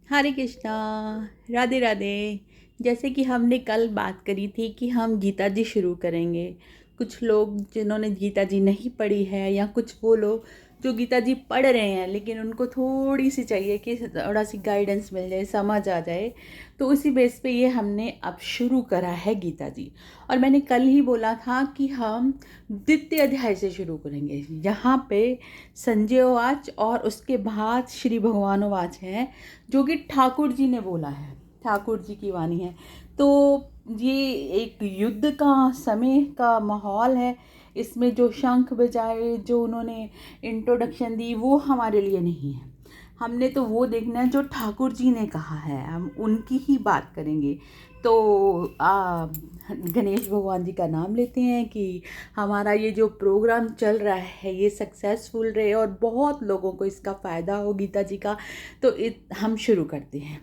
हरे कृष्णा। राधे राधे। जैसे कि हमने कल बात करी थी कि हम गीता जी शुरू करेंगे। कुछ लोग जिन्होंने गीता जी नहीं पढ़ी है या कुछ वो लोग जो गीता जी पढ़ रहे हैं लेकिन उनको थोड़ी सी चाहिए कि थोड़ा सी गाइडेंस मिल जाए, समझ आ जाए, तो उसी बेस पे ये हमने अब शुरू करा है गीता जी। और मैंने कल ही बोला था कि हम द्वितीय अध्याय से शुरू करेंगे, यहाँ पे संजय वाच और उसके बाद श्री भगवान वाच हैं, जो कि ठाकुर जी ने बोला है, ठाकुर जी की वाणी है। तो ये एक युद्ध का समय का माहौल है। इसमें जो शंख बजाए, जो उन्होंने इंट्रोडक्शन दी, वो हमारे लिए नहीं है। हमने तो वो देखना है जो ठाकुर जी ने कहा है, हम उनकी ही बात करेंगे। तो गणेश भगवान जी का नाम लेते हैं कि हमारा ये जो प्रोग्राम चल रहा है ये सक्सेसफुल रहे और बहुत लोगों को इसका फ़ायदा हो गीता जी का। तो हम शुरू करते हैं।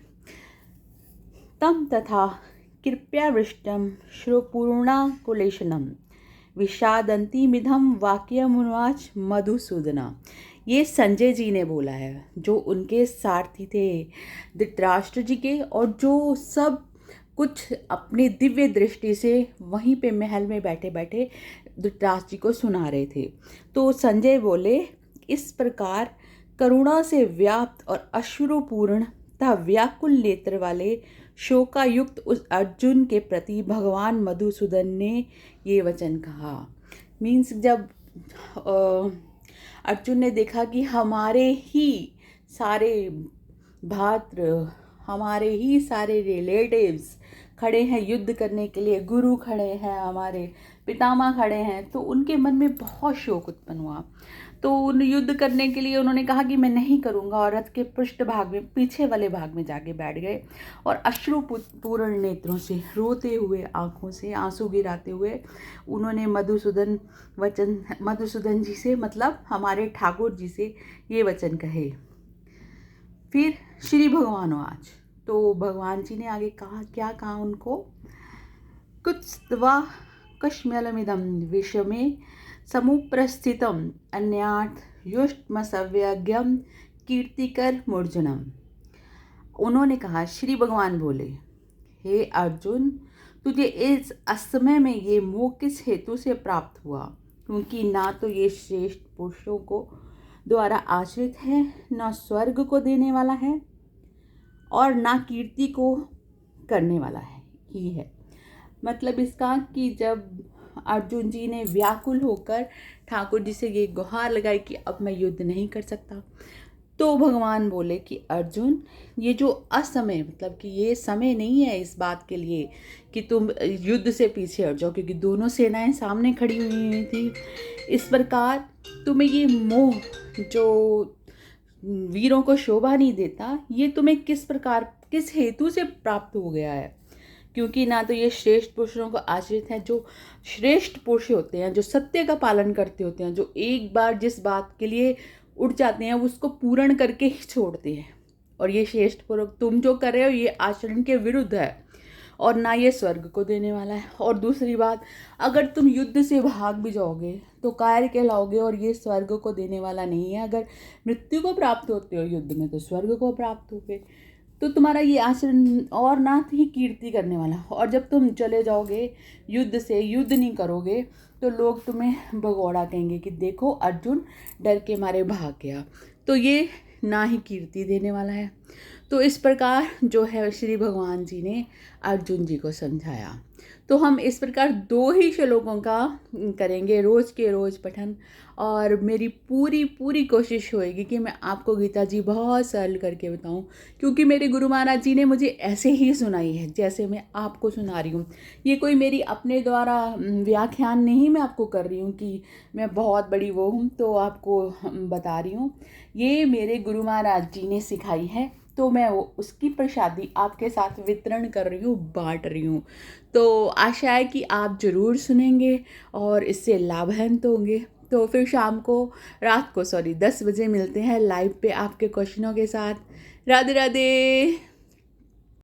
तम तथा कृपयावृष्टं श्रुपूर्णाकुलेशनं विषादन्तीमिदं वाक्यमुवाच मधुसूदना। ये संजय जी ने बोला है, जो उनके सारथी थे धृतराष्ट्र जी के, और जो सब कुछ अपनी दिव्य दृष्टि से वहीं पे महल में बैठे बैठे धृतराष्ट्र जी को सुना रहे थे। तो संजय बोले, इस प्रकार करुणा से व्याप्त और अश्रुपूर्ण तथा व्याकुल नेत्र वाले शोकायुक्त उस अर्जुन के प्रति भगवान मधुसूदन ने ये वचन कहा। मीन्स जब अर्जुन ने देखा कि हमारे ही सारे भात्र, हमारे ही सारे रिलेटिव्स खड़े हैं युद्ध करने के लिए, गुरु खड़े हैं, हमारे पितामह खड़े हैं, तो उनके मन में बहुत शोक उत्पन्न हुआ। तो उन युद्ध करने के लिए उन्होंने कहा कि मैं नहीं करूँगा, और रथ के पृष्ठ भाग में, पीछे वाले भाग में जाके बैठ गए और अश्रुपूर्ण नेत्रों से, रोते हुए आँखों से आंसू गिराते हुए उन्होंने मधुसूदन जी से, मतलब हमारे ठाकुर जी से ये वचन कहे। फिर श्री भगवान आज, तो भगवान जी ने आगे कहा, क्या कहा उनको, कुत्स्त्वा कश्मलमिदं विषमे समुप्रस्थितम अन्यार्थ युष्मसव्यज्ञम कीर्तिकर मूर्जनम। उन्होंने कहा, श्री भगवान बोले, हे अर्जुन, तुझे इस असमय में ये मोह किस हेतु से प्राप्त हुआ? क्योंकि ना तो ये श्रेष्ठ पुरुषों को द्वारा आश्रित है, न स्वर्ग को देने वाला है, और ना कीर्ति को करने वाला है ही है। मतलब इसका कि जब अर्जुन जी ने व्याकुल होकर ठाकुर जी से ये गुहार लगाई कि अब मैं युद्ध नहीं कर सकता, तो भगवान बोले कि अर्जुन, ये जो असमय, मतलब कि ये समय नहीं है इस बात के लिए कि तुम युद्ध से पीछे हट जाओ, क्योंकि दोनों सेनाएं सामने खड़ी हुई थी। इस प्रकार तुम्हें ये मोह जो वीरों को शोभा नहीं देता, ये तुम्हें किस प्रकार, किस हेतु से प्राप्त हो गया है? क्योंकि ना तो ये श्रेष्ठ पुरुषों को आश्रित हैं। जो श्रेष्ठ पुरुष होते हैं, जो सत्य का पालन करते होते हैं, जो एक बार जिस बात के लिए उठ जाते हैं उसको पूर्ण करके ही छोड़ते हैं। और ये श्रेष्ठ पुरुष, तुम जो कर रहे हो ये आचरण के विरुद्ध है, और ना ये स्वर्ग को देने वाला है। और दूसरी बात, अगर तुम युद्ध से भाग भी जाओगे तो कायर कहलाओगे, और ये स्वर्ग को देने वाला नहीं है। अगर मृत्यु को प्राप्त होते हो युद्ध में तो स्वर्ग को प्राप्त होगे। तो तुम्हारा ये आचरण और ना ही कीर्ति करने वाला। और जब तुम चले जाओगे युद्ध से, युद्ध नहीं करोगे, तो लोग तुम्हें भगोड़ा कहेंगे कि देखो अर्जुन डर के मारे भाग गया। तो ये ना ही कीर्ति देने वाला है। तो इस प्रकार जो है श्री भगवान जी ने अर्जुन जी को समझाया। तो हम इस प्रकार 2 ही श्लोकों का करेंगे रोज़ के रोज़ पठन, और मेरी पूरी पूरी कोशिश होएगी कि मैं आपको गीता जी बहुत सरल करके बताऊं, क्योंकि मेरे गुरु महाराज जी ने मुझे ऐसे ही सुनाई है जैसे मैं आपको सुना रही हूँ। ये कोई मेरी अपने द्वारा व्याख्यान नहीं मैं आपको कर रही हूँ कि मैं बहुत बड़ी वो हूँ तो आपको बता रही हूँ। ये मेरे गुरु महाराज जी ने सिखाई है, तो मैं उसकी प्रसादी आपके साथ वितरण कर रही हूँ, बांट रही हूँ। तो आशा है कि आप ज़रूर सुनेंगे और इससे लाभान्वित होंगे। तो फिर शाम को, रात को 10 बजे मिलते हैं लाइव पे आपके क्वेश्चनों के साथ। राधे राधे।